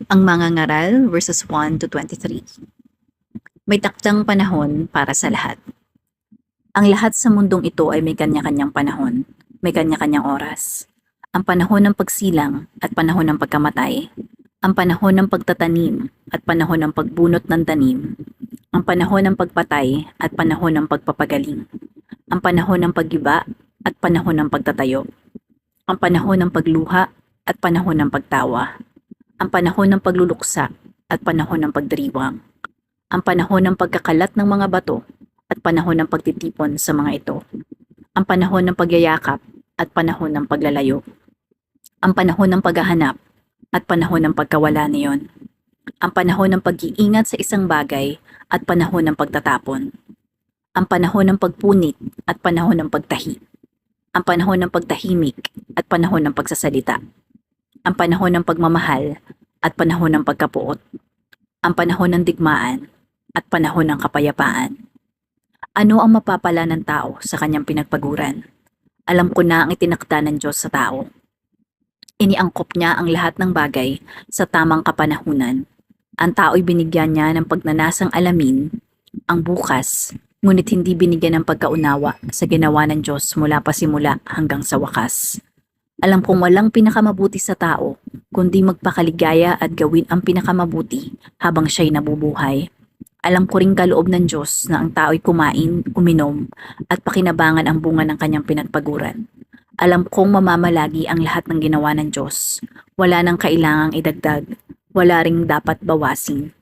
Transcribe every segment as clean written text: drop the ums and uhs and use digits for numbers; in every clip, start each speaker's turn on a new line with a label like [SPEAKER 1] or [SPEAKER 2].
[SPEAKER 1] Ang mangangaral verses 1 to 23. May taktang panahon para sa lahat. Ang lahat sa mundong ito ay may kanya-kanyang panahon, may kanya-kanyang oras. Ang panahon ng pagsilang at panahon ng pagkamatay. Ang panahon ng pagtatanim at panahon ng pagbunot ng tanim. Ang panahon ng pagpatay at panahon ng pagpapagaling. Ang panahon ng paggiba at panahon ng pagtatayo. Ang panahon ng pagluha at panahon ng pagtawa. Ang panahon ng pagluluksa at panahon ng pagdiriwang. Ang panahon ng pagkakalat ng mga bato at panahon ng pagtitipon sa mga ito. Ang panahon ng pagyayakap at panahon ng paglalayo. Ang panahon ng paghahanap at panahon ng pagkawala niyon. Ang panahon ng pag-iingat sa isang bagay at panahon ng pagtatapon. Ang panahon ng pagpunit at panahon ng pagtahi. Ang panahon ng pagtahimik at panahon ng pagsasalita. Ang panahon ng pagmamahal at panahon ng pagkapuot. Ang panahon ng digmaan at panahon ng kapayapaan. Ano ang mapapala ng tao sa kanyang pinagpaguran? Alam ko na ang itinakda ng Diyos sa tao. Iniangkop niya ang lahat ng bagay sa tamang kapanahunan. Ang tao'y binigyan niya ng pagnanasang alamin ang bukas, ngunit hindi binigyan ng pagkaunawa sa ginawa ng Diyos mula pa simula hanggang sa wakas. Alam kong walang pinakamabuti sa tao, kundi magpakaligaya at gawin ang pinakamabuti habang siya'y nabubuhay. Alam ko ring kaloob ng Diyos na ang tao'y kumain, uminom, at pakinabangan ang bunga ng kanyang pinagpaguran. Alam kong mamamalagi ang lahat ng ginawa ng Diyos. Wala nang kailangang idagdag, wala ring dapat bawasin.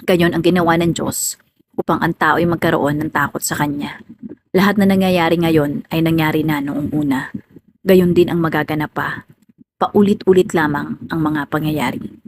[SPEAKER 1] Gayon ang ginawa ng Diyos upang ang tao'y magkaroon ng takot sa Kanya. Lahat na nangyayari ngayon ay nangyari na noong una. Gayon din ang magaganap pa. Paulit-ulit lamang ang mga pangyayari.